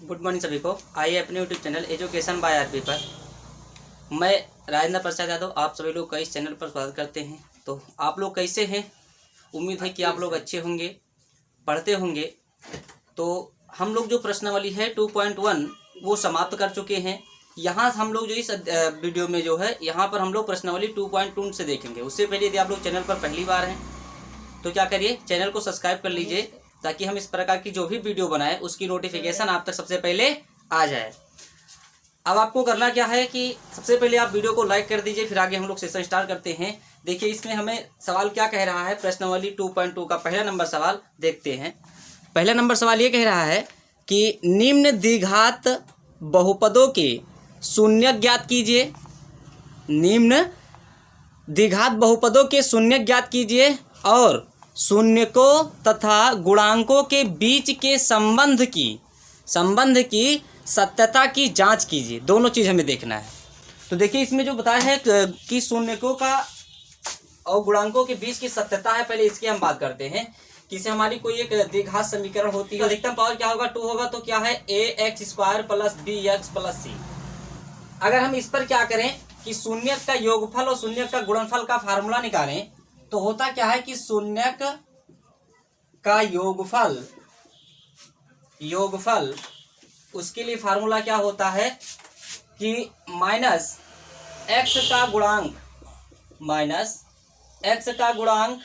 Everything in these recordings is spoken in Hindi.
गुड मॉर्निंग सभी को। आइए अपने YouTube channel education by RP पर मैं राजेंद्र प्रसाद यादव आप सभी लोग का इस चैनल पर स्वागत करते हैं। तो आप लोग कैसे हैं? उम्मीद है कि आप लोग अच्छे होंगे, पढ़ते होंगे। तो हम लोग जो प्रश्नावली है 2.1 वो समाप्त कर चुके हैं। यहाँ हम लोग जो इस वीडियो में जो है यहाँ पर हम लोग प्रश्नावली 2.2 से देखेंगे। उससे पहले यदि आप लोग चैनल पर पहली बार हैं तो क्या करिए, चैनल को सब्सक्राइब कर लीजिए ताकि हम इस प्रकार की जो भी वीडियो बनाए उसकी नोटिफिकेशन आप तक सबसे पहले आ जाए। अब आपको करना क्या है कि सबसे पहले आप वीडियो को लाइक कर दीजिए, फिर आगे हम लोग सेशन स्टार्ट करते हैं। देखिए इसमें हमें सवाल क्या कह रहा है। प्रश्नावली 2.2 का पहला नंबर सवाल देखते हैं। पहला नंबर सवाल ये कह रहा है कि निम्न द्विघात बहुपदों के शून्य ज्ञात कीजिए। निम्न द्विघात बहुपदों के शून्य ज्ञात कीजिए और शून्यकों तथा गुणांकों के बीच के संबंध की सत्यता की जांच कीजिए। दोनों चीज़ हमें देखना है। तो देखिए इसमें जो बताया है कि शून्यकों का और गुणांकों के बीच की सत्यता है, पहले इसकी हम बात करते हैं। किसी हमारी कोई एक द्विघात समीकरण होती है, अधिकतम पावर क्या होगा 2 होगा, तो क्या है ax² + bx + c। अगर हम इस पर क्या करें कि शून्यक का योगफल और शून्यक का गुणनफल का फार्मूला निकालें तो होता क्या है कि शून्यक का योगफल उसके लिए फार्मूला क्या होता है कि -x का गुणांक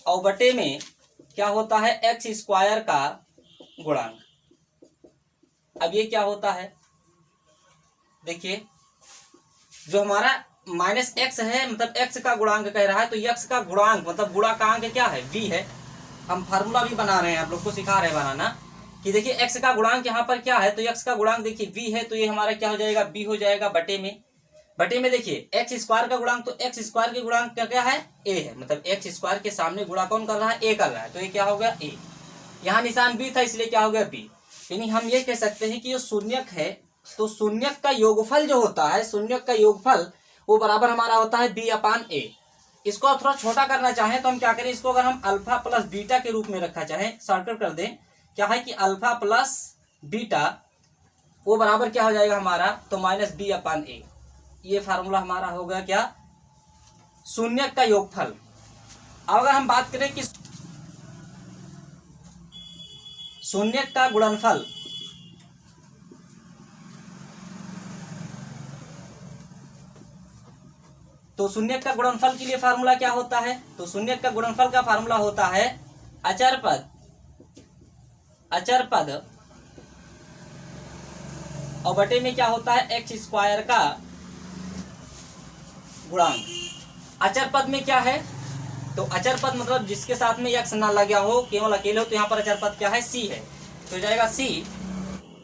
और बटे में क्या होता है x² का गुणांक। अब ये क्या होता है, देखिए जो हमारा -x है मतलब x का गुणांक कह रहा है, तो x का गुणांक मतलब गुणांक क्या है v है। हम फार्मूला भी बना रहे हैं, आप लोग को सिखा रहे हैं बनाना कि देखिए x का गुणांक यहाँ पर क्या है, तो x का गुणांक देखिए v है, तो ये हमारा क्या हो जाएगा b हो जाएगा बटे में देखिए x² का गुणांक, तो x² के गुणांक क्या है a है, मतलब x² के सामने गुणा कौन कर रहा है a कर रहा है, तो ये क्या हो गया a। यहाँ निशान b था इसलिए क्या हो गया b। यानी हम ये कह सकते हैं कि जो शून्यक है तो शून्यक का योगफल जो होता है, शून्यक का योगफल वो बराबर हमारा होता है b/a। इसको आप थोड़ा छोटा करना चाहें तो हम क्या करें, इसको अगर हम अल्फा प्लस बीटा के रूप में रखना चाहें, शॉर्टकट कर दें, क्या है कि अल्फा प्लस बीटा वो बराबर क्या हो जाएगा हमारा, तो -b/a। ये फार्मूला हमारा होगा क्या, शून्यक का योगफल। अब अगर हम बात करें कि शून्यक का गुणनफल, तो शून्यक का गुणनफल के लिए फार्मूला क्या होता है, तो शून्यक का गुणनफल का फार्मूला होता है अचर पद और बटे में क्या होता है x² का गुणांक। अचर पद में क्या है, तो अचर पद मतलब जिसके साथ में x ना लगा हो, केवल अकेले हो, तो यहाँ पर अचर पद क्या है c है, तो जाएगा c।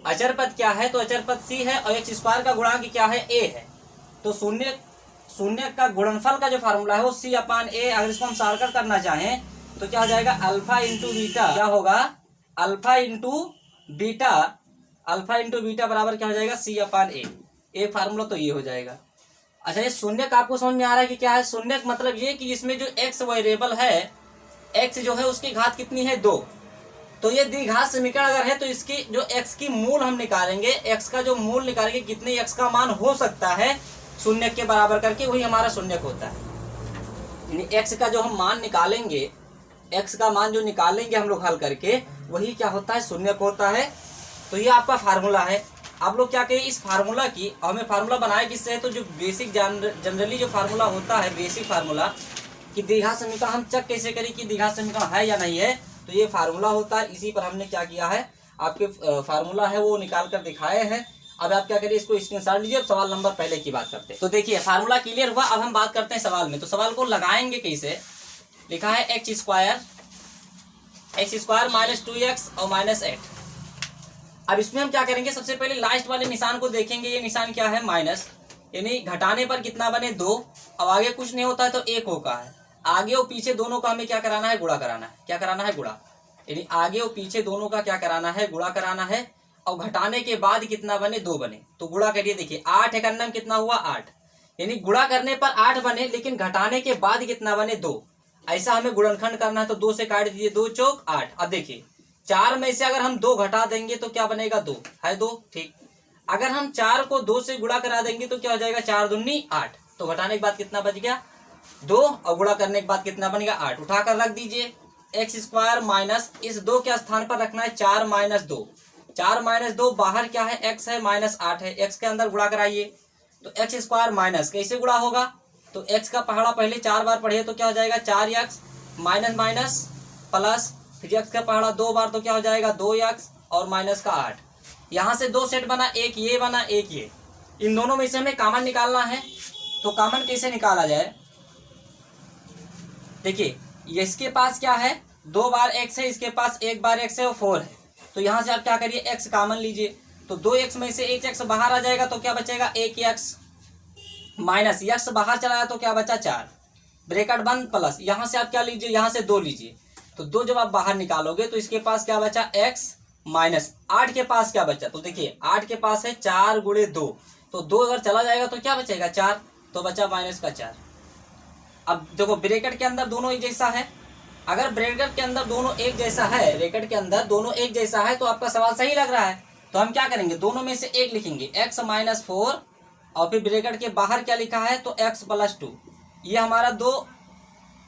अचर पद क्या है, तो अचर पद c है और x² का गुणांक क्या है a है। तो शून्य का गुणनफल का जो फार्मूला है वो c/a। अगर इसको हम शॉर्टकट करना चाहें तो क्या हो जाएगा अल्फा इंटू बीटा, क्या होगा अल्फा इंटू बीटा बराबर क्या हो जाएगा c/a। ये फार्मूला तो ये हो जाएगा। अच्छा, ये शून्यक आपको समझ में आ रहा है कि क्या है। शून्यक मतलब ये कि इसमें जो x वेरिएबल है, x जो है उसकी घात कितनी है 2। तो ये द्विघात समीकरण अगर है तो इसकी जो x की मूल हम निकालेंगे, x का जो मूल निकालेंगे, कितने x का मान हो सकता है शून्यक के बराबर करके, वही हमारा शून्यक होता है। यानी x का जो हम मान निकालेंगे, x का मान जो निकालेंगे हम लोग हल करके, वही क्या होता है शून्यक होता है। तो ये आपका फार्मूला है। आप लोग क्या करें, इस फार्मूला की हमें फार्मूला बनाए किससे है, तो जो बेसिक जनरली जो फार्मूला होता है, बेसिक फार्मूला कि द्विघात समीकरण हम चेक कैसे करें कि द्विघात समीकरण है या नहीं है, तो ये फार्मूला होता है। इसी पर हमने क्या किया है, आपके फार्मूला है वो निकाल कर दिखाए हैं। अब आप क्या करिए, इसको स्क्रीनशॉट लीजिए। सवाल नंबर पहले की बात करते हैं। तो देखिए फार्मूला क्लियर हुआ। अब हम बात करते हैं सवाल में। तो सवाल को लगाएंगे कैसे, लिखा है x² -2x और -8। अब इसमें हम क्या करेंगे, सबसे पहले लास्ट वाले निशान को देखेंगे। ये निशान क्या है माइनस, यानी घटाने पर कितना बने 2। अब आगे कुछ नहीं होता है तो 1 होगा है। आगे और पीछे दोनों का हमें क्या कराना है, गुणा कराना है। क्या कराना है, गुणा। यानी आगे और पीछे दोनों का क्या कराना है, गुणा कराना है। और घटाने के बाद कितना बने, 2 बने, तो गुणा करिए। देखिए 8 एक अन्नम कितना हुआ 8, यानी गुणा करने पर 8 बने, लेकिन घटाने के बाद कितना बने 2। ऐसा हमें गुणनखंड करना है, तो 2 से काट दीजिए, 2 चौक 8। अब देखिए 4 में से अगर हम 2 घटा देंगे तो क्या बनेगा 2 है 2, ठीक। अगर हम 4 को 2 से गुणा करा देंगे तो क्या हो जाएगा 4 दूनी 8, तो घटाने के बाद कितना बच गया 2 और गुणा करने के बाद कितना बनेगा 8। उठाकर रख दीजिए एक्स स्क्वायर माइनस इस 2 के स्थान पर रखना है 4 माइनस 2, 4 माइनस 2 बाहर क्या है x है माइनस 8 है, x के अंदर गुणा कराइए तो एक्स स्क्वायर माइनस कैसे गुणा होगा, तो x का पहाड़ा पहले 4 बार पढ़िए तो क्या हो जाएगा 4x माइनस माइनस प्लस, फिर x का पहाड़ा 2 बार तो क्या हो जाएगा 2x और माइनस का 8। यहाँ से 2 सेट बना, एक ये बना एक ये, इन दोनों में से हमें कॉमन निकालना है। तो कॉमन कैसे निकाला जाए, देखिए इसके पास क्या है 2 बार x है, इसके पास 1 बार x है और 4 है, तो यहाँ से आप क्या करिए x कॉमन लीजिए तो 2x में से 1x बाहर आ जाएगा तो क्या बचेगा 1x माइनस x बाहर चला गया तो क्या बचा 4, ब्रैकेट बंद प्लस, यहाँ से आप क्या लीजिए यहाँ से 2 लीजिए तो 2 जब आप बाहर निकालोगे तो इसके पास क्या बचा x माइनस 8 के पास क्या बचा, तो देखिए 8 के पास है 4 गुणे 2, तो 2 अगर चला जाएगा तो क्या बचेगा 4, तो बचा माइनस का 4। अब देखो ब्रैकेट के अंदर दोनों एक जैसा है, अगर ब्रैकेट के अंदर दोनों एक जैसा है, ब्रैकेट के अंदर दोनों एक जैसा है तो आपका सवाल सही लग रहा है। तो हम क्या करेंगे दोनों में से एक लिखेंगे x माइनस 4 और फिर ब्रैकेट के बाहर क्या लिखा है तो x प्लस 2, ये हमारा 2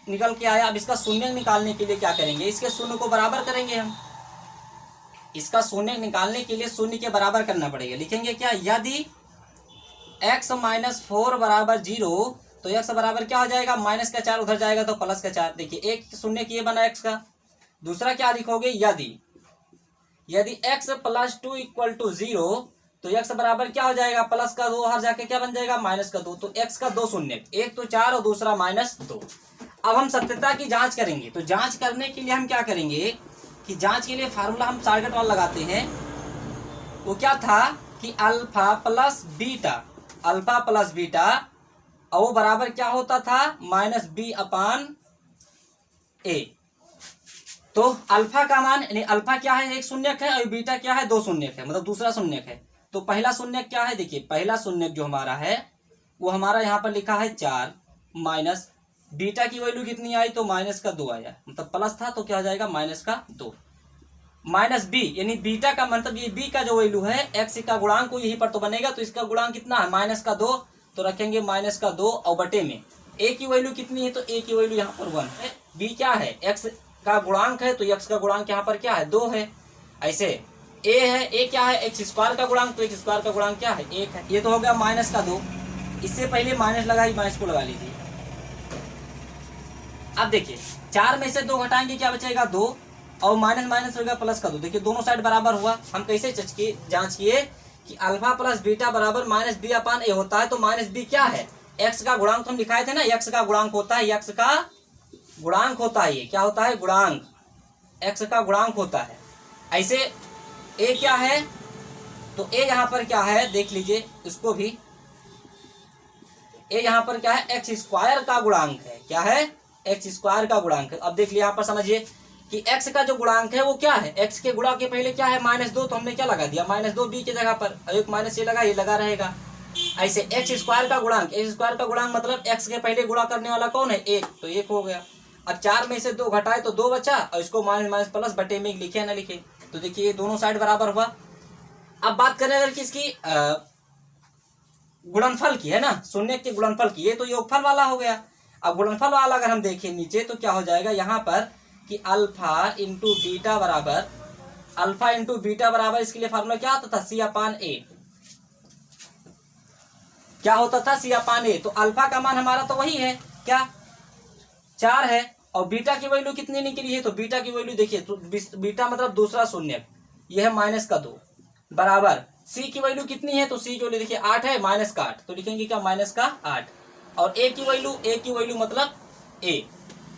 निकल के आया। अब इसका शून्य निकालने के लिए क्या करेंगे, इसके शून्य को बराबर करेंगे हम, इसका शून्य निकालने के लिए शून्य के बराबर करना पड़ेगा। लिखेंगे क्या, यदि x माइनस 4 बराबर 0 तो x बराबर क्या हो जाएगा माइनस का 4 उधर जाएगा तो प्लस का 4। देखिए एक शून्य किए बना x का, दूसरा क्या लिखोगे यदि x प्लस 2 इक्वल टू 0 तो x बराबर क्या हो जाएगा प्लस का 2 हर जाके क्या बन जाएगा माइनस का 2, तो x का 2 शून्य, एक तो 4 और दूसरा माइनस 2। अब हम सत्यता की जांच करेंगे, तो जांच करने के लिए हम क्या करेंगे कि जांच के लिए फार्मूला हम शॉर्टकट वाला लगाते हैं। वो क्या था कि अल्फा प्लस बीटा और वो बराबर क्या होता था माइनस बी अपान ए। तो अल्फा का मान यानी अल्फा क्या है एक शून्यक है और बीटा क्या है 2 शून्यक है, मतलब दूसरा शून्यक है। तो पहला शून्यक क्या है, देखिए पहला शून्यक जो हमारा है वो हमारा यहाँ पर लिखा है 4 माइनस बीटा की वैल्यू कितनी आई तो माइनस का 2 आया, मतलब प्लस था तो क्या हो जाएगा माइनस का 2 माइनस बी यानी बीटा का मतलब ये बी का जो वैल्यू है एक्स का गुणांक को यही पर तो बनेगा, तो इसका गुणांक कितना है माइनस का 2, तो रखेंगे माइनस का 2 और बटे में ए की वैल्यू कितनी है तो ए की वैल्यू यहाँ पर 1 है, बी क्या है एक्स का गुणांक है तो एक्स का गुणांक यहाँ पर क्या है 2 है। ऐसे ए है, ए क्या है एक्स स्क्वायर का गुणांक, तो एक्स स्क्वायर का गुणांक क्या है 1 है। ये तो हो गया माइनस का 2, इससे पहले माइनस लगाई माइनस को लगा लीजिए। अब देखिए 4 में से 2 घटाएंगे क्या बचेगा 2 और माइनस माइनस हो गया प्लस का 2। देखिए दोनों साइड बराबर हुआ। हम कैसे जांच किए कि अल्फा प्लस बीटा बराबर माइनस बी अपान ए होता है, तो माइनस बी क्या है एक्स का गुणांक, तो हम दिखाए थे ना एक्स का गुणांक होता है, एक्स का गुणांक होता है, ये क्या होता है गुणांक, एक्स का गुणांक होता है। ऐसे ए क्या है तो ए यहाँ पर क्या है देख लीजिए इसको भी, ए यहाँ पर क्या है एक्स स्क्वायर का गुणांक है, क्या है एक्स स्क्वायर का गुणांक है। अब देख लिया यहाँ पर समझिए कि x का जो गुणांक है वो क्या है, x के गुणा के पहले क्या है -2, तो हमने क्या लगा दिया -2 b की जगह पर, एक माइनस ये लगा, ये लगा रहेगा। ऐसे एक्स स्क्वायर का गुणांक, एक्स स्क्वायर का गुणांक मतलब x के पहले गुणा करने वाला कौन है 1, तो 1 हो गया। अब 4 में से 2 घटाए तो 2 बचा और इसको माइनस माइनस प्लस बटे में लिखे या ना लिखे, तो देखिए दोनों साइड बराबर हुआ। अब बात करें अगर किसकी गुणनफल की है ना, शून्य के गुणनफल की, ये तो योगफल वाला हो गया। अब गुणनफल वाला अगर हम देखें नीचे तो क्या हो जाएगा यहाँ पर कि अल्फा इंटू बीटा बराबर इसके लिए फार्मूला क्या होता था C/A, क्या होता था C/A। तो अल्फा का मान हमारा तो वही है क्या 4 है और बीटा की वैल्यू कितनी निकली है, तो बीटा की वैल्यू देखिए तो बीटा मतलब दूसरा शून्य, यह है -2 बराबर सी की वैल्यू कितनी है, तो सी की वैल्यू देखिए 8 है -8, तो लिखेंगे क्या -8 और ए की वैल्यू मतलब ए,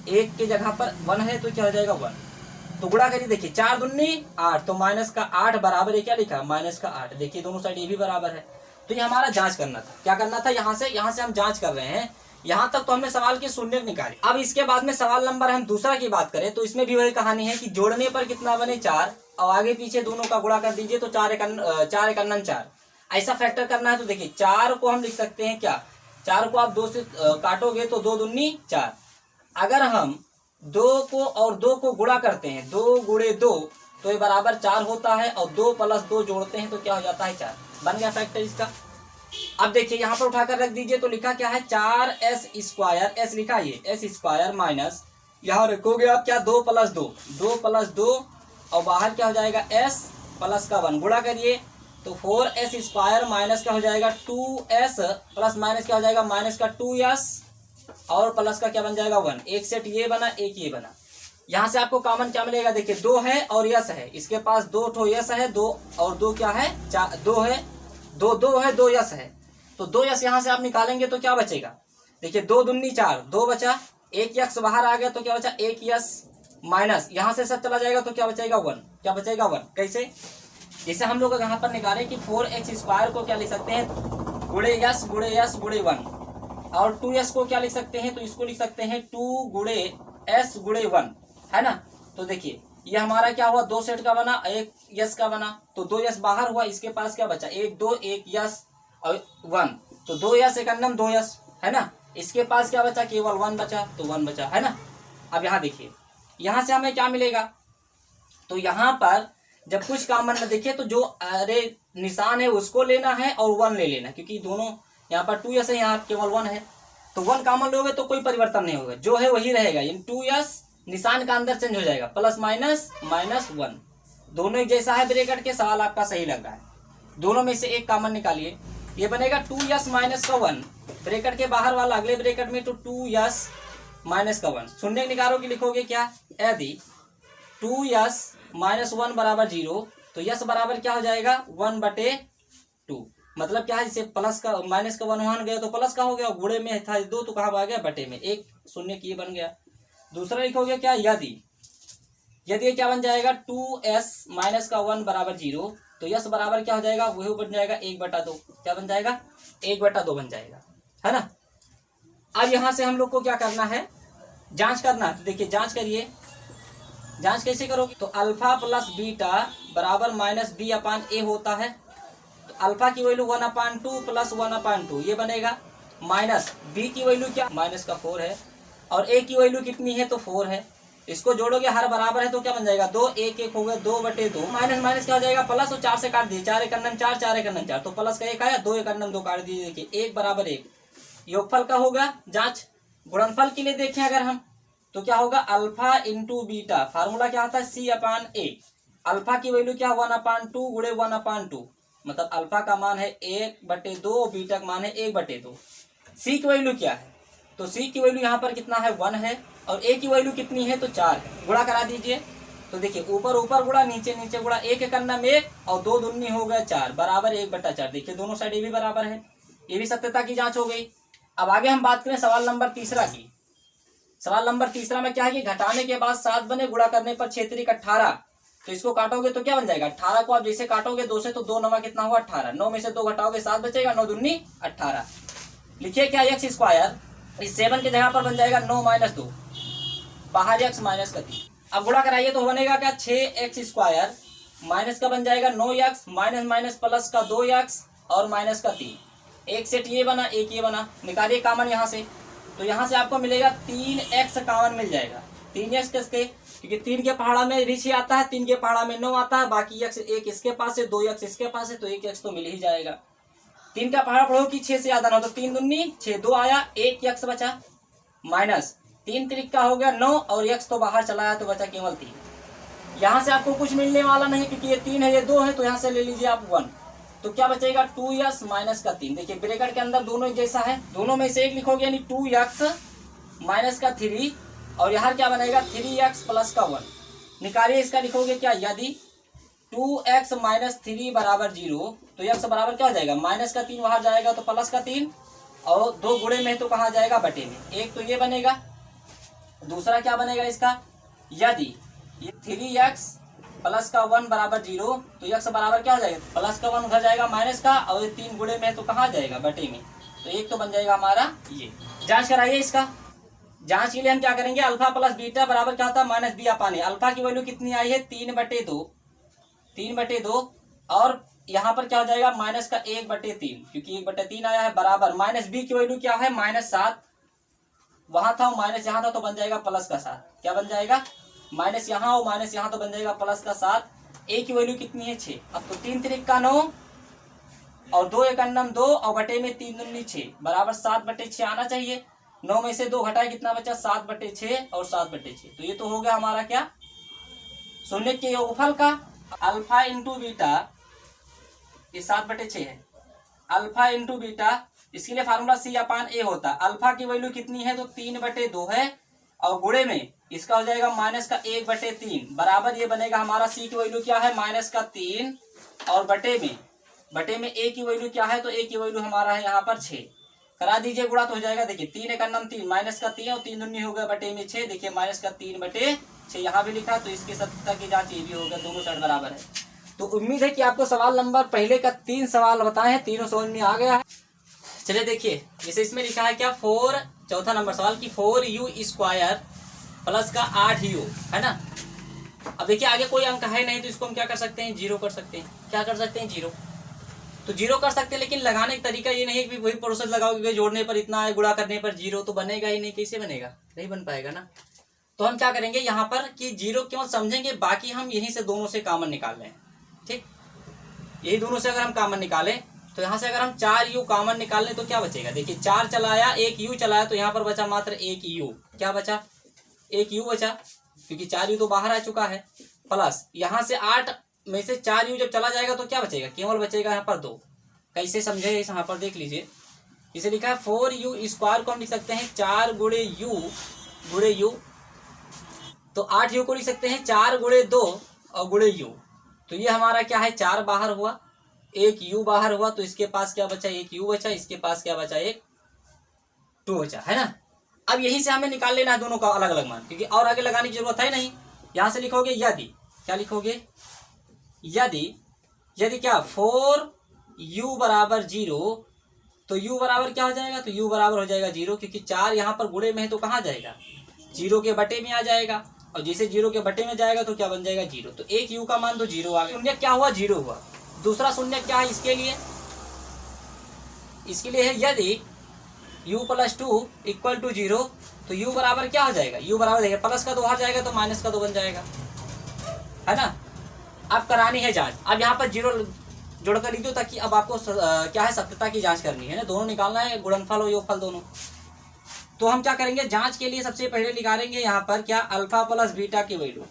1 की जगह पर 1 है तो क्या हो जाएगा 1, तो गुणा करिए देखिए 4 दूनी 8, तो -8 बराबर ये क्या लिखा -8। देखिए दोनों साइड ये भी बराबर है। तो ये हमारा जांच करना था, क्या करना था यहाँ से हम जांच कर रहे हैं। यहाँ तक तो हमने सवाल की शून्य निकाली। अब इसके बाद में सवाल नंबर हम दूसरा की बात करें तो इसमें भी वही कहानी है कि जोड़ने पर कितना बने 4 और आगे पीछे दोनों का गुणा कर दीजिए तो 4 एकन्नन 4, ऐसा फैक्टर करना है। तो देखिए 4 को हम लिख सकते हैं क्या, 4 को आप 2 से काटोगे तो 2 दूनी 4, अगर हम 2 को और 2 को गुणा करते हैं 2 गुणे 2 तो ये बराबर 4 होता है, और 2 + 2 जोड़ते हैं तो क्या हो जाता है 4। बन गया फैक्टर इसका। अब देखिए यहाँ पर उठाकर रख दीजिए, तो लिखा क्या है 4s², s लिखा है s² माइनस यहाँ रखोगे आप क्या 2 + 2, 2 + 2 और बाहर क्या हो जाएगा s प्लस का 1 गुणा करिए तो 4s² माइनस क्या हो जाएगा 2s प्लस माइनस क्या हो जाएगा माइनस का 2s और प्लस का क्या बन जाएगा 1। एक सेट ये बना, एक ये बना। यहाँ से आपको कॉमन क्या मिलेगा, देखिए 2 है और यस है, इसके पास 2 ठो यस है, 2 और 2 क्या है 2 है, 2 है, 2 यस है, तो 2 यस यहाँ से आप निकालेंगे तो क्या बचेगा, देखिए 2 दूनी 4, 2 बचा, एक यक्स बाहर आ गया तो क्या बचा 1 यस माइनस यहाँ से सब चला जाएगा तो क्या बचेगा 1, क्या बचेगा 1। कैसे, जैसे हम लोग यहाँ पर निकाले कि 4x² को क्या लिख सकते हैं गुणे यस गुणे 1, और 2s को क्या लिख सकते हैं, तो इसको लिख सकते हैं 2 गुणे s गुणे 1, है ना। तो देखिए ये हमारा क्या हुआ 2 सेट का बना, 1 यस का बना, तो 2 यस बाहर हुआ, इसके पास क्या बचा 1 2 1 यस और 1, तो 2 यस एक अन्नम 2 यस, है ना। इसके पास क्या बचा केवल 1 बचा, तो 1 बचा, है ना। अब यहाँ देखिए यहाँ से हमें क्या मिलेगा, तो यहाँ पर जब कुछ कॉमन न दिखे तो जो अरे निशान है उसको लेना है और 1 ले लेना, क्योंकि दोनों यहाँ पर 2s है, यहाँ केवल 1 है, तो 1 कॉमन लोगे तो कोई परिवर्तन नहीं होगा, जो है वही रहेगा, यानी 2s निशान का अंदर चेंज हो जाएगा, प्लस माइनस माइनस 1, दोनों एक जैसा है ब्रैकेट के, सवाल आपका सही लग रहा है। दोनों में से एक कॉमन निकालिए, ये बनेगा 2s माइनस का 1, ब्रैकेट के बाहर वाला अगले ब्रैकेट में, तो 2s माइनस का 1 शून्य निकालोगे लिखोगे क्या, यदि 2s माइनस 1 बराबर 0, तो यस बराबर क्या हो जाएगा 1/2, मतलब क्या है, जैसे प्लस का माइनस का 1 वहां गया तो प्लस का हो गया, गुणे में था 2 तो कहाँ आ गया बटे में, एक शून्य की बन गया। दूसरा लिखोगे क्या, यदि क्या बन जाएगा 2s माइनस का 1 बराबर 0, तो यस बराबर क्या हो जाएगा वही बन जाएगा 1/2, क्या बन जाएगा 1/2 बन जाएगा, है ना। अब यहाँ से हम लोग को क्या करना है, जांच करना है, तो देखिए जांच करिए, जांच कैसे करोगे, तो अल्फा प्लस बीटा बराबर माइनस b/a होता है, तो अल्फा की वैल्यू 1/2 प्लस 1/2 ये बनेगा, माइनस b की वैल्यू क्या माइनस का 4 है, और a की वैल्यू कितनी है तो 4 है, इसको जोड़ोगे हर बराबर है तो क्या बन जाएगा 2 1 1 हो गया 2/2, माइनस माइनस क्या हो जाएगा प्लस, और 4 से काट दिए, 4 1 4 4 1 4, तो प्लस का 1 आया, 2 1 2 काट दीजिए, देखिए 1 बराबर 1 योगफल का होगा। जांच गुणनफल के लिए देखें अगर हम, तो क्या होगा अल्फा इंटू बीटा, फार्मूला क्या होता है c/a, अल्फा की वैल्यू क्या 1/2 गुणे 1/2, मतलब अल्फा का मान है 1/2, बीटा का मान है 1/2। सी की वैल्यू क्या है, तो सी की वैल्यू यहाँ पर कितना है 1 है, और ए की वैल्यू कितनी है तो 4 है, गुणा करा दीजिए, तो देखिए ऊपर ऊपर गुणा नीचे नीचे गुणा, 1 करना में 1 और 2 दूनी हो गया 4 बराबर 1/4, देखिए दोनों साइड ये भी बराबर है, ये भी सत्यता की जांच हो गई। अब आगे हम बात करें सवाल नंबर 3 की। सवाल नंबर 3 में क्या है कि घटाने के बाद 7 बने, गुणा करने पर 6 3 18, तो इसको काटोगे तो क्या बन जाएगा 18 को आप जैसे काटोगे 2 से, तो 2 9 कितना हुआ 18, 9 में से 2 घटाओगे 7 बचेगा, 9 दूनी 18। लिखिए क्या x², इस 7 की जगह पर बन जाएगा 9 - 2, बाहर x माइनस का 3। अब गुणा कराइए तो बनेगा क्या 6x² माइनस का बन जाएगा 9x माइनस माइनस प्लस का 2x और माइनस का 3, एक सेट ये बना एक ये बना, निकालिए कॉमन यहाँ से, तो यहाँ से आपको मिलेगा 3x कॉमन मिल जाएगा, 3x किसके, क्योंकि 3 के पहाड़ा में भी 6 आता है, 3 के पहाड़ा में 9 आता है, बाकी x एक इसके पास है, 2x इसके पास है, तो 1x तो मिल ही जाएगा। 3 का पहाड़ा पढ़ो कि 6 से ज्यादा ना हो, तो 3 दूनी 6, 2 आया, 1x बचा, माइनस 3 3 का हो गया 9 और x तो बाहर चला आया तो बचा केवल 3। यहाँ से आपको कुछ मिलने वाला नहीं, क्योंकि ये 3 है ये 2 है, तो यहाँ से ले लीजिए आप 1, तो क्या बचेगा 2x माइनस का 3, देखिए ब्रैकेट के अंदर दोनों एक जैसा है, दोनों में से एक लिखोगे यानी 2x माइनस का 3, और यहाँ क्या बनेगा 3x प्लस का 1, निकालिए इसका लिखोगे क्या, यदि 2x माइनस 3 बराबर 0, तो x बराबर क्या हो जाएगा माइनस का 3 बाहर जाएगा तो प्लस का 3, और 2 गुणे में तो कहाँ जाएगा बटे में, एक तो ये बनेगा, दूसरा क्या बनेगा इसका, यदि ये 3x प्लस का 1 बराबर 0, तो x बराबर क्या हो जाएगा प्लस का 1 उधर जाएगा माइनस का, और ये 3 गुणे में तो कहाँ जाएगा बटे में, तो एक तो बन जाएगा हमारा ये। जांच कराइए इसका, जांच के लिए हम क्या करेंगे अल्फा प्लस बीटा बराबर क्या होता है माइनस b/a, अल्फा की वैल्यू कितनी आई है 3/2, और यहाँ पर क्या हो जाएगा माइनस का 1/3, क्योंकि 1/3 आया है, बराबर माइनस b की वैल्यू क्या है -7, वहां था माइनस यहाँ था तो बन जाएगा प्लस का 7, क्या बन जाएगा माइनस यहाँ और माइनस यहाँ तो बन जाएगा प्लस का 7, ए की वैल्यू कितनी है 6। अब तो 3 त्रिक का 9 और 2 एक अन्नम 2 और बटे में 3 दूनी 6 बराबर 7/6 आना चाहिए। 9 में से 2 घटाए कितना बचा 7/6 और 7/6। तो ये तो हो गया हमारा क्या शून्य के योगफल का अल्फा इंटू बीटा, ये 7/6 है। अल्फा इंटू बीटा इसके लिए फार्मूला C/A होता है। अल्फा की वैल्यू कितनी है तो 3/2 है और गुणे में इसका हो जाएगा माइनस का 1/3 बराबर ये बनेगा हमारा C की वैल्यू क्या है माइनस का 3 और बटे में A की वैल्यू क्या है तो A की वैल्यू हमारा है यहाँ पर 6। करा दीजिए गुणा तो हो जाएगा। देखिए 3 एक अन्नम 3 माइनस का 3 और 3 दूनी हो गया बटे में 6। देखिए माइनस का 3/6 यहाँ भी लिखा तो इसके सत्ता की जांच ये भी होगा, दोनों साइड बराबर है। तो उम्मीद है कि आपको सवाल नंबर पहले का 3 सवाल बताए हैं, तीनों समझ में आ गया है। चलिए देखिए जैसे इसमें लिखा है क्या 4 चौथा नंबर सवाल की 4u² प्लस का 8u है ना। अब देखिए आगे कोई अंक है नहीं तो इसको हम क्या कर सकते हैं 0 कर सकते हैं। क्या कर सकते हैं 0, तो 0 कर सकते हैं। लेकिन लगाने का तरीका ये नहीं है कि वही प्रोसेस लगाओगे जोड़ने पर इतना है गुणा करने पर 0 तो बनेगा ही नहीं। कैसे बनेगा, नहीं बन पाएगा ना। तो हम क्या करेंगे यहाँ पर कि 0 केवल समझेंगे, बाकी हम यहीं से दोनों से कॉमन निकाल रहे हैं। ठीक, यही दोनों से अगर हम कॉमन निकालें तो यहाँ से अगर हम 4u कॉमन निकाल लें तो क्या बचेगा। देखिए 4 चलाया 1u चलाया तो यहाँ पर बचा मात्र 1u। क्या बचा 1u बचा, क्योंकि 4u तो बाहर आ चुका है। प्लस यहाँ से 8 में से 4u जब चला जाएगा तो क्या बचेगा, केवल बचेगा यहाँ पर 2। कैसे समझे यहाँ पर देख लीजिए। इसे लिखा है 4u² को हम लिख सकते हैं 4 गुणे u, तो 8u को लिख सकते हैं 4 गुणे 2 और गुणे u। तो ये हमारा क्या है 4 बाहर हुआ, 1u बाहर हुआ, तो इसके पास क्या बचा 1u बचा, इसके पास क्या बचा 2 बचा, है ना। अब यहीं से हमें निकाल लेना है दोनों का अलग अलग मान, क्योंकि और आगे लगाने की जरूरत है नहीं। यहां से लिखोगे यदि, क्या लिखोगे यदि क्या 4u बराबर 0 तो u बराबर क्या हो जाएगा, तो u बराबर हो जाएगा 0, क्योंकि 4 यहाँ पर गुणे में है तो कहाँ जाएगा 0 के बटे में आ जाएगा, और जैसे 0 के बटे में जाएगा तो क्या बन जाएगा 0। तो 1u का मान तो 0 आ गया। शून्य क्या हुआ 0 हुआ। दूसरा शून्य क्या है इसके लिए है यदि u + 2 = 0 तो u बराबर क्या हो जाएगा, u बराबर देखिए प्लस का 2 बाहर जाएगा तो माइनस का 2 बन जाएगा, है ना। अब करानी है जांच। अब यहाँ पर 0 जोड़कर लिख दो ताकि अब आपको क्या है सत्यता की जांच करनी है ना, दोनों निकालना है, गुणनफल और योगफल दोनों। तो हम क्या करेंगे जांच के लिए सबसे पहले निकालेंगे यहाँ पर क्या अल्फा प्लस बीटा की value.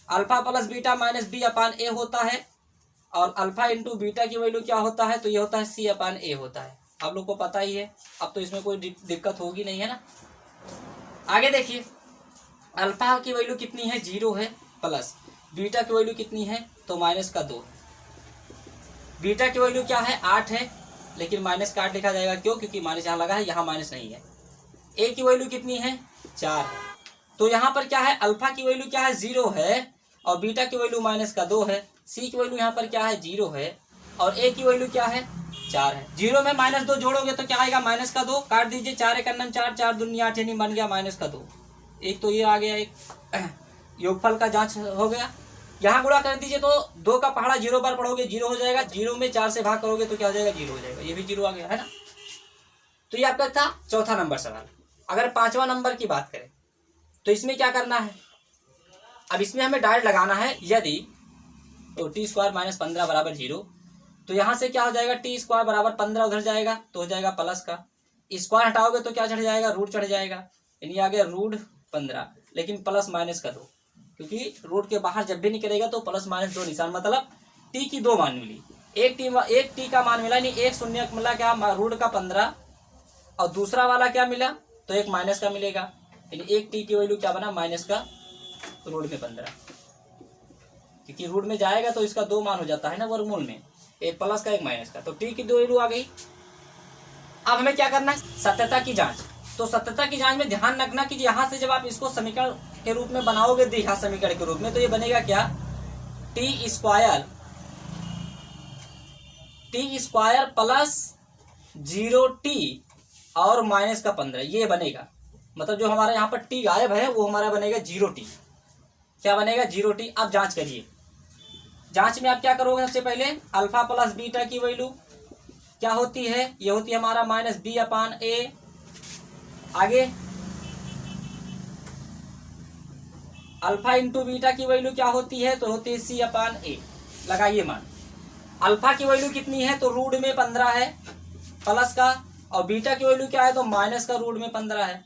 Alpha plus beta minus B/A होता है, और अल्फा इंटू बीटा की वैल्यू क्या होता है तो ये होता है C/A होता है। आप लोग को पता ही है, अब तो इसमें कोई दिक्कत होगी नहीं, है ना। आगे देखिए अल्फा की वैल्यू कितनी है 0 है, प्लस बीटा की वैल्यू कितनी है तो माइनस का 2। बीटा की वैल्यू क्या है 8 है, लेकिन माइनस का 8 लिखा जाएगा क्यों, क्योंकि माइनस यहाँ लगा है, यहाँ माइनस नहीं है। ए की वैल्यू कितनी है 4 है, तो यहाँ पर क्या है अल्फा की वैल्यू क्या है 0 है और बीटा की वैल्यू माइनस का 2 है। सी की वैल्यू यहाँ पर क्या है 0 है और ए की वैल्यू क्या है 4 है। 0 में -2 जोड़ोगे तो क्या आएगा माइनस का 2, काट दीजिए 4 एक अन्नम 4, 4 दूनी 8 यानी बन गया माइनस का 2। एक तो ये आ गया, एक योगफल का जांच हो गया। यहाँ गुणा कर दीजिए तो 2 का पहाड़ा 0 बार पढ़ोगे 0 हो जाएगा, 0 में 4 से भाग करोगे तो क्या हो जाएगा 0 हो जाएगा, ये भी 0 आ गया, है ना। तो ये आपका था चौथा नंबर सवाल। अगर 5वां नंबर की बात करें तो इसमें क्या करना है, अब इसमें हमें डायरेक्ट लगाना है यदि तो t² - 15 बराबर 0, तो यहाँ से क्या हो जाएगा t² बराबर 15 उधर जाएगा तो हो जाएगा प्लस का, स्क्वायर हटाओगे तो क्या चढ़ जाएगा रूट चढ़ जाएगा, यानी आ गया √15, लेकिन प्लस माइनस का 2, क्योंकि रूट के बाहर जब भी निकलेगा तो प्लस माइनस 2 निशान, मतलब t की 2 मान मिली, एक t का मान मिला, यानी एक शून्य मिला क्या रूट का 15 और दूसरा वाला क्या मिला तो एक माइनस का मिलेगा, यानी एक t की वैल्यू क्या बना माइनस का रूट में 15, क्योंकि रूट में जाएगा तो इसका 2 मान हो जाता है ना वर्गमूल में, एक प्लस का एक माइनस का, तो t की 2 वैल्यू आ गई। अब हमें क्या करना है सत्यता की जांच। तो सत्यता की जांच में ध्यान रखना कि यहाँ से जब आप इसको समीकरण के रूप में बनाओगे द्विघात समीकरण के रूप में तो ये बनेगा क्या t² प्लस 0t और माइनस का 15, ये बनेगा। मतलब जो हमारा यहाँ पर t गायब है वो हमारा बनेगा 0t। क्या बनेगा 0t। अब जांच करिए। जांच में आप क्या करोगे सबसे पहले अल्फा प्लस बीटा की वैल्यू क्या होती है, ये होती है हमारा -B/A। आगे अल्फा इंटू बीटा की वैल्यू क्या होती है तो होती है C/A। लगाइए मान। अल्फा की वैल्यू कितनी है तो रूट में 15 है प्लस का, और बीटा की वैल्यू क्या है तो माइनस का रूट में 15 है,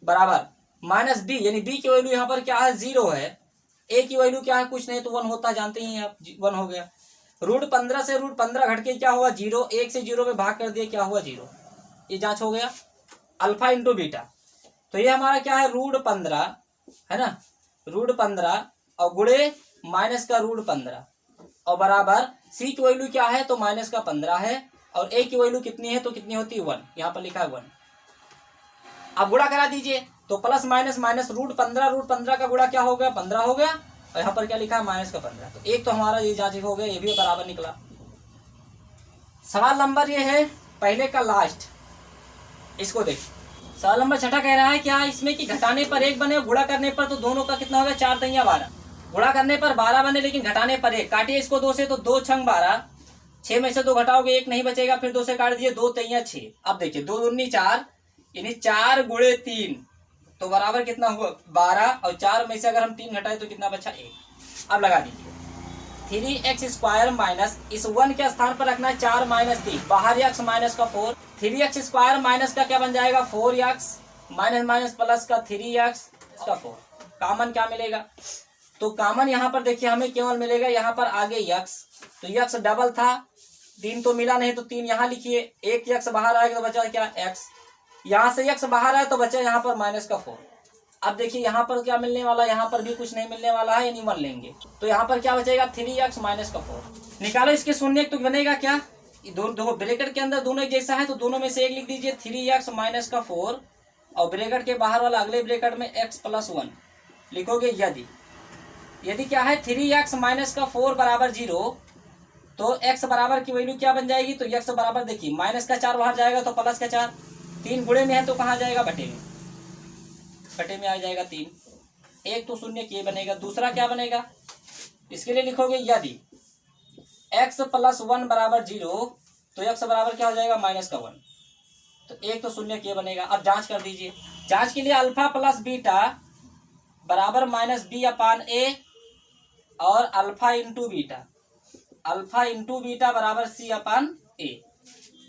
बराबर माइनस बी, यानी बी की वैल्यू यहाँ पर क्या है 0 है। ए की वैल्यू क्या है कुछ नहीं तो 1 होता, जानते ही आप 1 हो गया। रूट 15 से रूट 15 घट के क्या हुआ 0, 1 से 0 में भाग कर दिया क्या हुआ 0, ये जांच हो गया। अल्फा इंटू बीटा, तो ये हमारा क्या है रूट 15 है ना, रूट 15 और गुणे माइनस का रूट 15 और बराबर सी की वैल्यू क्या है तो माइनस का 15 है, और ए की वैल्यू कितनी है तो कितनी होती है 1, यहाँ पर लिखा है 1। अब गुणा करा दीजिए तो प्लस माइनस माइनस रूट 15 का गुणा क्या हो गया 15 हो गया, और यहाँ पर क्या लिखा है माइनस का 15, तो एक तो हमारा ये जांच हो गया, ये भी बराबर निकला। सवाल नंबर ये है पहले का लास्ट, इसको देख। सवाल नंबर 6 कह रहा है क्या इसमें कि घटाने पर 1 बने, गुणा करने पर तो दोनों का कितना होगा 4 तिया 12, गुणा करने पर 12 बने लेकिन घटाने पर 1, काटिए इसको 2 से तो 2 छंग 12, 6 में से 2 घटाओगे 1 नहीं बचेगा, फिर 2 से काट दिए 2 तिया 6। अब देखिए 2 दूनी 4 यानी 4 गुणे 3 तो बराबर कितना हुआ 12, और 4 में से अगर हम 3 घटाए तो कितना बचा 1। अब लगा दीजिए 3x² माइनस इस 1 के स्थान पर रखना है 4 माइनस 3, बाहर x माइनस का 4, 3x² माइनस का क्या बन जाएगा 4x माइनस माइनस प्लस का 3x का 4, कॉमन क्या मिलेगा तो कॉमन यहाँ पर देखिए हमें केवल मिलेगा यहाँ पर आगे x, तो x डबल था 3 तो मिला नहीं तो 3 यहाँ लिखिए, एक x बाहर आएगा तो बचा क्या x, यहाँ से x बाहर आए तो बचा यहाँ पर माइनस का 4। अब देखिए यहाँ पर क्या मिलने वाला है, यहाँ पर भी कुछ नहीं मिलने वाला है, यानी 1 लेंगे तो यहाँ पर क्या बचेगा 3x माइनस का 4। निकालो इसके शून्य तो बनेगा क्या, दो ब्रैकेट के अंदर दोनों एक जैसा है तो दोनों में से एक लिख दीजिए 3x माइनस का 4, और ब्रैकेट के बाहर वाला अगले ब्रैकेट में x प्लस 1 लिखोगे। यदि क्या है 3x माइनस का 4 बराबर 0 तो x बराबर की वैल्यू क्या बन जाएगी तो x बराबर देखिए माइनस का 4 बाहर जाएगा तो प्लस का 4, 3 गुणे में है तो कहाँ जाएगा बटे में आ जाएगा 3, एक तो शून्य ये बनेगा। दूसरा क्या बनेगा इसके लिए लिखोगे यदि x प्लस 1 बराबर 0 तो x बराबर क्या हो जाएगा माइनस का 1, तो एक तो शून्य ये बनेगा। अब जांच कर दीजिए, जांच के लिए अल्फा प्लस बीटा बराबर माइनस बी अपान ए और अल्फा इंटू बीटा बराबर सी अपान ए,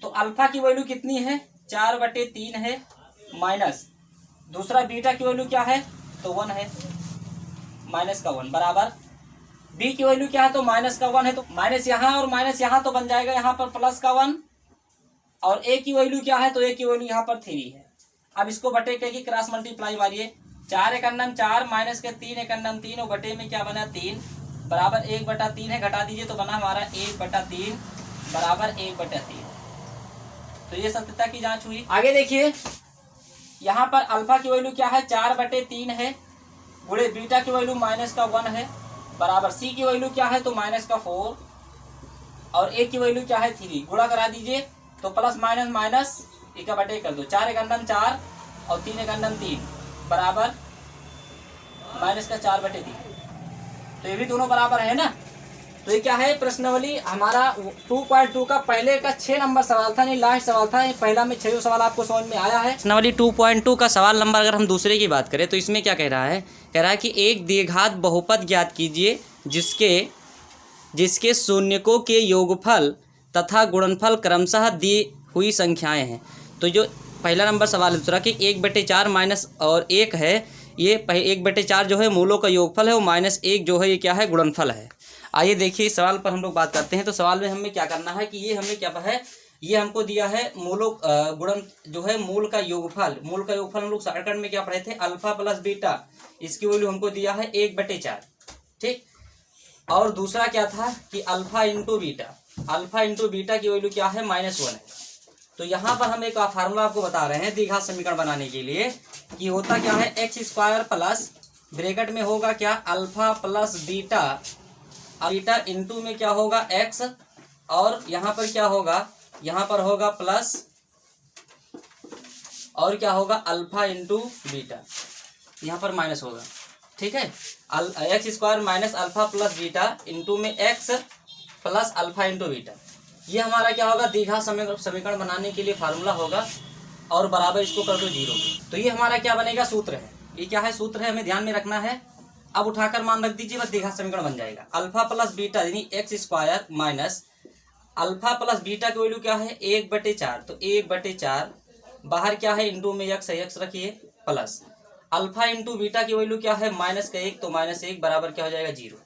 तो अल्फा की वैल्यू कितनी है 4/3 है, माइनस दूसरा बीटा की वैल्यू क्या है तो 1 है, माइनस का 1 बराबर बी की वैल्यू क्या है तो माइनस का 1 है, तो माइनस यहाँ और माइनस यहाँ तो बन जाएगा यहाँ पर प्लस का 1, और ए की वैल्यू क्या है तो ए की वैल्यू यहाँ पर 3 है। अब इसको बटे की क्रॉस मल्टीप्लाई मारिए, 4 एकन्नम 4 माइनस के 3 एकन्नम 3 और बटे में क्या बना 3 बराबर 1/3 है, घटा दीजिए तो बना हमारा 1/3 बराबर 1/3। तो ये सत्यता की जांच हुई। आगे देखिए यहाँ पर अल्फा की वैल्यू क्या है 4/3 है, गुणे बीटा की वैल्यू माइनस का 1 है, बराबर सी की वैल्यू क्या है तो माइनस का 4 और ए की वैल्यू क्या है 3, गुणा करा दीजिए तो प्लस माइनस माइनस एक बटे कर दो, 4 एकन्नम 4 और 3 एकन्नम 3 बराबर माइनस का 4/3, तो ये भी दोनों बराबर है ना। तो ये क्या है प्रश्नावली हमारा 2.2 का पहले का 6 नंबर सवाल था, नहीं लास्ट सवाल था, पहला में 6 सवाल आपको समझ में आया है। प्रश्नावली 2.2 का सवाल नंबर अगर हम दूसरे की बात करें तो इसमें क्या कह रहा है, कह रहा है कि एक द्विघात बहुपद ज्ञात कीजिए जिसके शून्यकों के योगफल तथा गुणनफल क्रमशः दी हुई संख्याएं हैं। तो जो पहला नंबर सवाल है दूसरा कि 1/4 माइनस और 1 है, ये 1/4 जो है मूलों का योगफल है और माइनस 1 जो है ये क्या है गुणनफल है। आइए देखिए इस सवाल पर हम लोग बात करते हैं। तो सवाल में हमें क्या करना है कि ये हमें क्या है, ये हमको दिया है मूलों गुणन जो है मूल का योगफल हम लोग शॉर्टकट में क्या पढ़े थे अल्फा प्लस बीटा, इसकी वैल्यू हमको दिया है 1/4, ठीक। और दूसरा क्या था कि अल्फा इंटू बीटा की वैल्यू क्या है -1 है। तो यहाँ पर हम एक फार्मूला आपको बता रहे हैं द्विघात समीकरण बनाने के लिए कि होता क्या है x² प्लस ब्रैकेट में होगा क्या अल्फा प्लस बीटा इंटू में क्या होगा x, और यहाँ पर क्या होगा, यहाँ पर होगा प्लस और क्या होगा अल्फा इंटू बीटा, यहाँ पर माइनस होगा, ठीक है। x² minus alpha plus beta into में x plus alpha into beta, ये हमारा क्या होगा द्विघात समीकरण बनाने के लिए फार्मूला होगा, और बराबर इसको कर दो 0। तो ये हमारा क्या बनेगा सूत्र है, ये क्या है सूत्र है हमें ध्यान में रखना है। अब उठाकर मान रख दीजिए, बस द्विघात समीकरण बन जाएगा। अल्फा प्लस बीटा यानी x square minus alpha plus beta की वैल्यू क्या है 1/4, तो 1/4 बाहर क्या है इंटू में एक्स है, एक्स रखिए प्लस अल्फा इंटू बीटा की वैल्यू क्या है -1, तो -1 बराबर क्या हो जाएगा 0।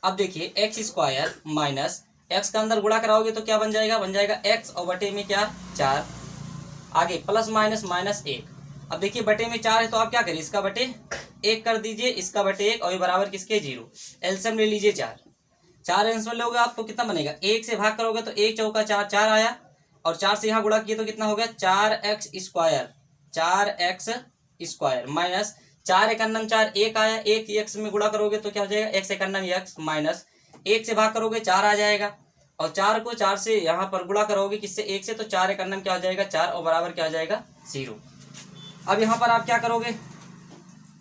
अब देखिए एक्स स्क्वायर माइनस एक्स का अंदर गुणा कराओगे तो क्या बन जाएगा एक्स और बटे में क्या 4, आगे प्लस माइनस -1। अब देखिए बटे में 4 है तो आप क्या करिए इसका बटे 1 कर दीजिए, इसका बटे 1 और ये बराबर किसके 0। एलसीएम ले लीजिए 4 एलसीएम लोगे आप तो कितना बनेगा, 1 से भाग करोगे तो 1 चौका 4, 4 आया और 4 से यहाँ गुणा किए तो कितना हो गया 4x स्क्वायर माइनस 4 एकन्नम 4 1 आया, 1 एक्स में गुणा करोगे तो क्या हो जाएगा x एकन्नम x माइनस 1 से भाग करोगे 4 आ जाएगा और 4 को 4 से यहाँ पर गुणा करोगे किससे 1 से, तो 4 एकन्नम क्या हो जाएगा 4 और बराबर क्या हो जाएगा 0। अब यहाँ पर आप क्या करोगे,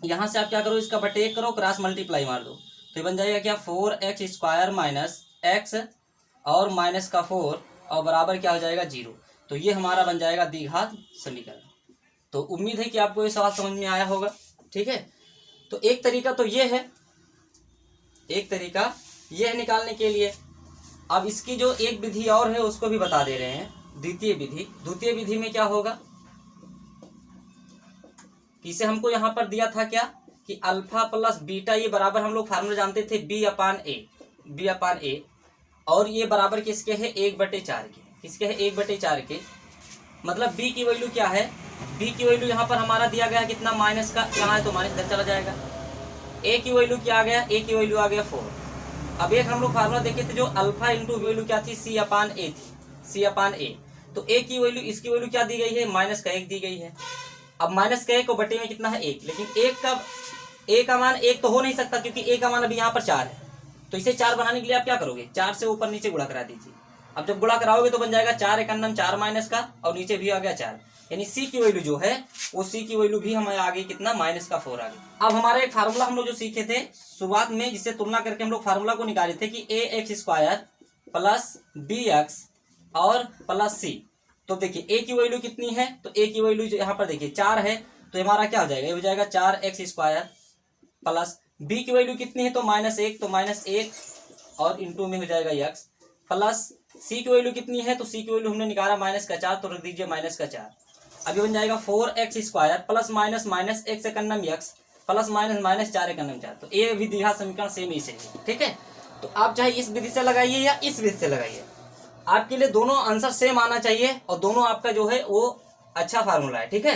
यहाँ से आप क्या करो इसका बटे 1 करो, क्रॉस मल्टीप्लाई मार दो तो ये बन जाएगा क्या 4x स्क्वायर माइनस x और माइनस का 4 और बराबर क्या हो जाएगा 0। तो ये हमारा बन जाएगा द्विघात समीकरण। तो उम्मीद है कि आपको ये सवाल समझ में आया होगा। ठीक है, तो एक तरीका तो ये है, एक तरीका ये है निकालने के लिए। अब इसकी जो एक विधि और है उसको भी बता दे रहे हैं, द्वितीय विधि। द्वितीय विधि में क्या होगा, इसे हमको यहाँ पर दिया था क्या कि अल्फा प्लस बीटा, ये बराबर हम लोग फार्मूला जानते थे बी अपान ए और ये बराबर किसके है 1/4 के, किसके है 1/4 के। मतलब b की वैल्यू क्या है, b की वैल्यू यहाँ पर हमारा दिया गया है कितना माइनस का, यहाँ है तो माइनस इधर चला जाएगा। a की वैल्यू क्या आ गया, a की वैल्यू आ गया 4। अब एक हम लोग फार्मूला देखे थे जो अल्फा इंटू वैल्यू क्या थी c अपान ए थी, c अपान ए। तो a की वैल्यू, इसकी वैल्यू क्या दी गई है -1 दी गई है। अब -1 को बटे में कितना है 1, लेकिन a का मान 1 तो हो नहीं सकता क्योंकि a का मान अभी यहाँ पर 4 है। तो इसे 4 बनाने के लिए आप क्या करोगे, 4 से ऊपर नीचे गुणा करा दीजिए। अब जब गुणा कराओगे तो बन जाएगा 4 एकन्नम 4 माइनस का और नीचे भी आ गया 4, यानी c की वैल्यू जो है वो c की वैल्यू भी हमें आ गई कितना -4 आ गई। अब हमारा एक फार्मूला हम लोग जो सीखे थे शुरुआत में, जिससे तुलना करके हम लोग फार्मूला को निकाले थे कि ax स्क्वायर प्लस bx और प्लस c। तो देखिए a की वैल्यू कितनी है, तो a की वैल्यू यहाँ पर देखिए 4 है तो हमारा क्या हो जाएगा, ये हो जाएगा 4x स्क्वायर प्लस b की वैल्यू कितनी है तो -1, तो -1 और इंटू में हो जाएगा x प्लस c की वैल्यू कितनी है, तो c की वैल्यू हमने निकाला -4 तो रख दीजिए -4। अभी बन जाएगा 4x square plus minus x एकन्नम x plus minus 4 एकन्नम 4। तो ये भी द्विघात समीकरण सेम ही से है। ठीक है, तो आप चाहे इस विधि से लगाइए या इस विधि से लगाइए, आपके लिए दोनों आंसर सेम आना चाहिए और दोनों आपका जो है वो अच्छा फार्मूला है। ठीक है,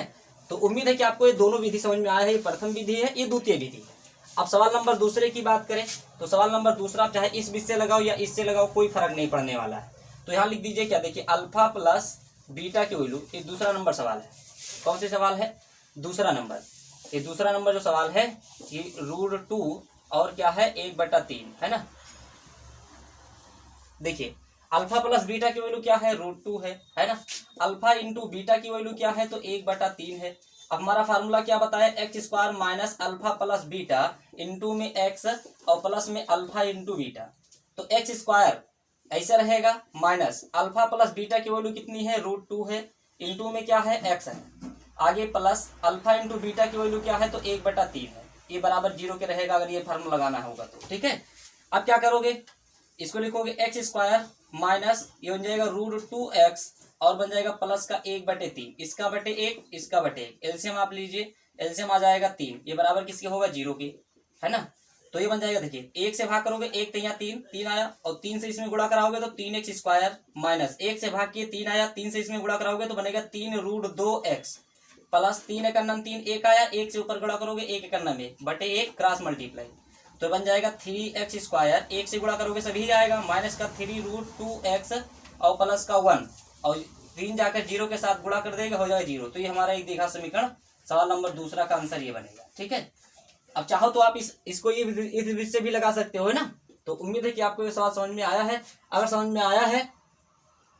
तो उम्मीद है कि आपको ये दोनों विधि समझ में आया है। ये प्रथम विधि है, ये द्वितीय विधि है। अब सवाल नंबर दूसरे की बात करें तो सवाल नंबर दूसरा आप चाहे इस विधि से लगाओ या इससे लगाओ, कोई फर्क नहीं पड़ने वाला है। तो यहाँ लिख दीजिए क्या, देखिए अल्फा प्लस बीटा की वैल्यू, ये दूसरा नंबर सवाल है। कौन से सवाल है, दूसरा नंबर। ये दूसरा नंबर जो सवाल है ये √2 और क्या है 1/3 है ना। देखिए अल्फा प्लस बीटा की वैल्यू क्या है √2 है ना। अल्फा इंटू बीटा की वैल्यू क्या है तो 1/3 है। अब हमारा फार्मूला क्या बताया, x square minus alpha plus beta into में एक्स और प्लस में अल्फा इंटू बीटा। तो एक्स स्क्वायर ऐसा रहेगा माइनस अल्फा प्लस बीटा की वैल्यू कितनी है √2 है, इंटू में क्या है एक्स है, आगे प्लस अल्फा इंटू बीटा की वैल्यू क्या है तो 1/3 है। ये बराबर 0 के रहेगा अगर ये फार्मूला लगाना होगा तो। ठीक है, अब क्या करोगे, इसको लिखोगे एक्स स्क्वायर माइनस ये बन जाएगा √2x और बन जाएगा प्लस का 1/3, इसका बटे 1, इसका बटे 1। एलसीएम आप लीजिए, एलसीएम आ जाएगा 3, ये बराबर किसके होगा 0 के, है ना। तो ये बन जाएगा, देखिए 1 से भाग करोगे 1 तो यहाँ 3 आया और 3 से इसमें गुणा कराओगे तो 3x स्क्वायर माइनस 1 से भाग किए 3 आया, 3 से इसमें गुणा कराओगे तो बनेगा 3√2x प्लस 3 एकन्नम 3 1 आया, 1 से ऊपर गुणा करोगे 1 एकन्नम 1 बटे 1 क्रॉस मल्टीप्लाई तो बन जाएगा 3x स्क्वायर, 1 से गुणा करोगे सभी आएगा माइनस का 3√2x और प्लस का 1 और 3 जाकर 0 के साथ गुणा कर देगा हो जाएगा 0। तो ये हमारा एक द्विघात समीकरण सवाल नंबर दूसरा का आंसर ये बनेगा। ठीक है, अब चाहो तो आप इसको ये इस विधि से भी लगा सकते हो, है ना। तो उम्मीद है कि आपको ये सवाल समझ में आया है। अगर समझ में आया है,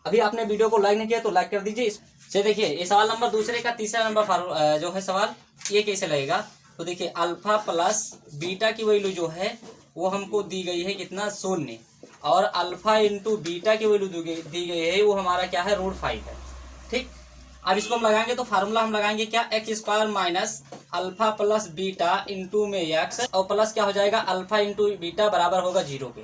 अभी आपने वीडियो को लाइक नहीं किया तो लाइक कर दीजिए। से देखिए ये सवाल नंबर दूसरे का तीसरा नंबर जो है सवाल ये कैसे लगेगा, तो देखिए अल्फा प्लस बीटा की वैल्यू जो है वो हमको दी गई है कितना 0 और अल्फा इंटू बीटा की वैल्यू दी गई है वो हमारा क्या है √5 है। ठीक, अब इसको हम लगाएंगे तो फार्मूला हम लगाएंगे क्या, x square minus alpha plus beta into में एक्स और प्लस क्या हो जाएगा अल्फा इंटू बीटा बराबर होगा 0 के।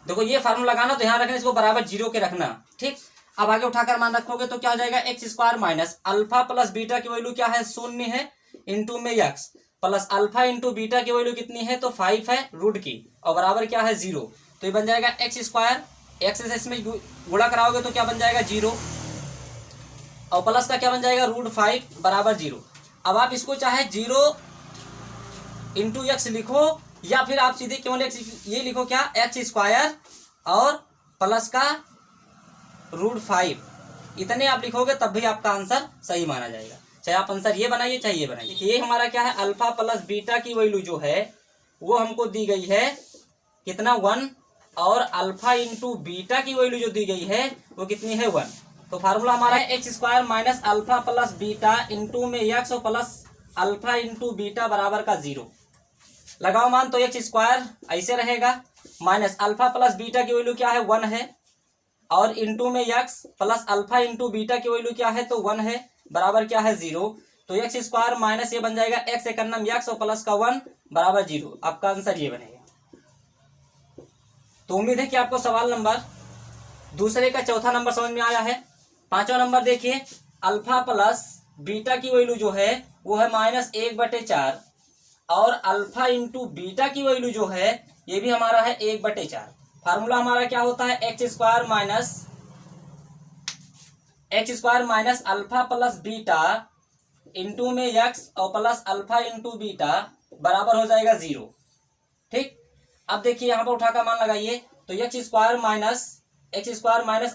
देखो ये फार्मूला लगाना तो ध्यान रखना इसको बराबर 0 के रखना, ठीक। अब आगे उठाकर मान रखोगे तो क्या हो जाएगा x square minus alpha plus beta की वैल्यू क्या है 0 है इंटू में x plus alpha into beta की वैल्यू कितनी है तो 5 है रूट की और बराबर क्या है 0। तो ये बन जाएगा एक्स स्क्वायर, एक्स से इसमें गुणा कराओगे तो क्या बन जाएगा 0 और प्लस का क्या बन जाएगा √5 बराबर 0। अब आप इसको चाहे 0 इंटू एक्स लिखो या फिर आप सीधे केवल एक्स ये लिखो क्या एक्स स्क्वायर और प्लस का √5 इतने आप लिखोगे तब भी आपका आंसर सही माना जाएगा। चाहे आप आंसर ये बनाइए चाहे ये बनाइए। ये हमारा क्या है अल्फा प्लस बीटा की वैल्यू जो है वो हमको दी गई है कितना 1 और अल्फा इंटू बीटा की वैल्यू जो दी गई है वो कितनी है 1। तो फार्मूला हमारा है x square minus alpha plus beta into में एक्स और प्लस अल्फा इंटू बीटा बराबर का 0। लगाओ मान तो एक्स स्क्वायर ऐसे रहेगा माइनस अल्फा प्लस बीटा की वैल्यू क्या है 1 है और इंटू में x plus alpha into beta की वैल्यू क्या है तो 1 है बराबर क्या है 0। तो एक्स स्क्वायर माइनस ये बन जाएगा एक्स एक नम एक्स और प्लस का 1 बराबर 0। आपका आंसर ये बनेगा। तो उम्मीद है कि आपको सवाल नंबर दूसरे का चौथा नंबर समझ में आया है। पांचवा नंबर देखिए अल्फा प्लस बीटा की वैल्यू जो है वो है -1/4 और अल्फा इंटू बीटा की वैल्यू जो है ये भी हमारा है 1/4। फार्मूला हमारा क्या होता है x square minus alpha plus beta into में एक्स और प्लस अल्फा इंटू बीटा बराबर हो जाएगा 0, ठीक। अब देखिए यहाँ पर उठाकर मान लगाइए तो x square minus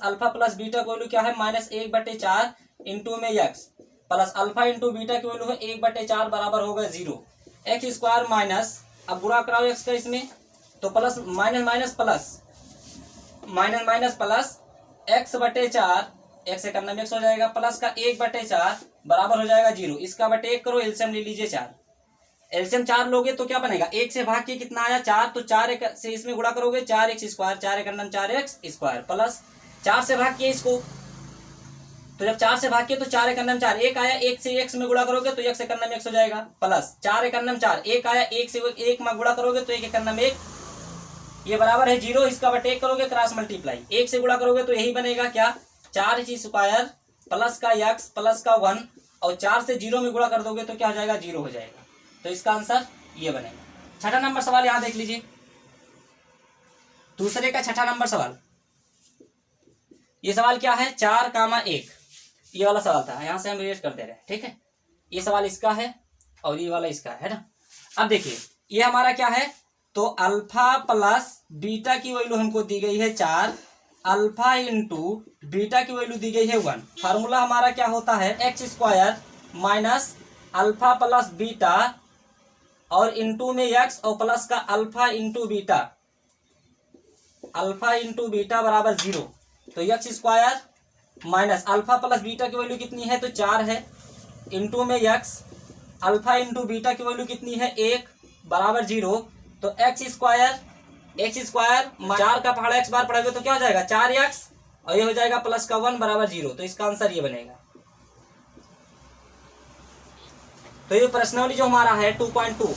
alpha plus beta की वैल्यू क्या है -1/4 इंटू में x plus alpha into beta की वैल्यू है 1/4 बराबर होगा 0। एक्स स्क्वायर माइनस अब बुरा कराओ एक्स का इसमें तो plus minus plus x/4 x से करना एक्स हो जाएगा प्लस का 1/4 बराबर हो जाएगा 0। इसका बटे 1 करो एलसीएम ले लीजिए 4। एलसीएम 4 लोगे तो क्या बनेगा 1 से भाग के कितना आया 4 तो 4 से इसमें गुणा करोगे 4x square 4x square plus 4 से भाग के इसको तो जब 4 से भाग के तो 4 1 आया 1 से x में गुणा करोगे तो 1 से करना x हो जाएगा प्लस 4 1 आया 1 से 1 में गुणा करोगे तो 1 ये बराबर है 0। इसका बटे 1 करोगे क्रॉस मल्टीप्लाई 1 से गुणा करोगे तो यही बनेगा क्या 4x स्क्वायर प्लस का x प्लस का 1 और 4 से 0 में गुणा कर दोगे तो क्या हो जाएगा 0 हो जाएगा। तो इसका आंसर ये बनेगा। छठा नंबर सवाल यहां देख लीजिए दूसरे का छठा नंबर सवाल। ये सवाल क्या है 4,1 ये वाला सवाल था यहां से हम रिलेट कर दे रहे हैं, ठीक है। ये सवाल इसका है और ये वाला इसका है ना। अब देखिए ये हमारा क्या है तो अल्फा प्लस बीटा की वैल्यू हमको दी गई है 4 अल्फा इंटू बीटा की वैल्यू दी गई है 1। फार्मूला हमारा क्या होता है x square minus alpha plus beta और इंटू में एक्स और प्लस का अल्फा इंटू बीटा बराबर 0। तो x square minus alpha plus beta की वैल्यू कितनी है तो 4 है इंटू में एक्स अल्फा इंटू बीटा की वैल्यू कितनी है 1 बराबर 0। तो एक्स स्क्वायर 4 का पहाड़ा x बार पढ़ोगे तो क्या हो जाएगा 4x और ये हो जाएगा प्लस का 1 बराबर 0। तो इसका आंसर ये बनेगा। तो ये प्रश्नावली जो हमारा है 2.2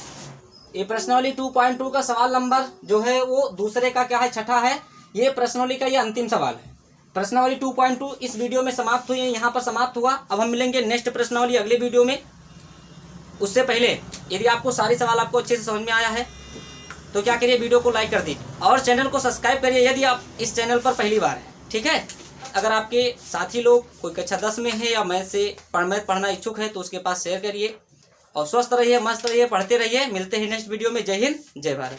ये प्रश्नावली 2.2 का सवाल नंबर जो है वो दूसरे का क्या है छठा है। ये प्रश्नावली का ये अंतिम सवाल है। प्रश्नावली 2.2 इस वीडियो में समाप्त हुई है, यहाँ पर समाप्त हुआ। अब हम मिलेंगे नेक्स्ट प्रश्नावली अगले वीडियो में। उससे पहले यदि आपको सारे सवाल आपको अच्छे से समझ में आया है तो क्या करिए वीडियो को लाइक कर दीजिए और चैनल को सब्सक्राइब करिए यदि आप इस चैनल पर पहली बार हैं, ठीक है। अगर आपके साथी लोग कोई कक्षा 10 में है या मैथ पढ़ना इच्छुक है तो उसके पास शेयर करिए और स्वस्थ रहिए, मस्त रहिए, पढ़ते रहिए। मिलते हैं नेक्स्ट वीडियो में। जय हिंद, जय भारत।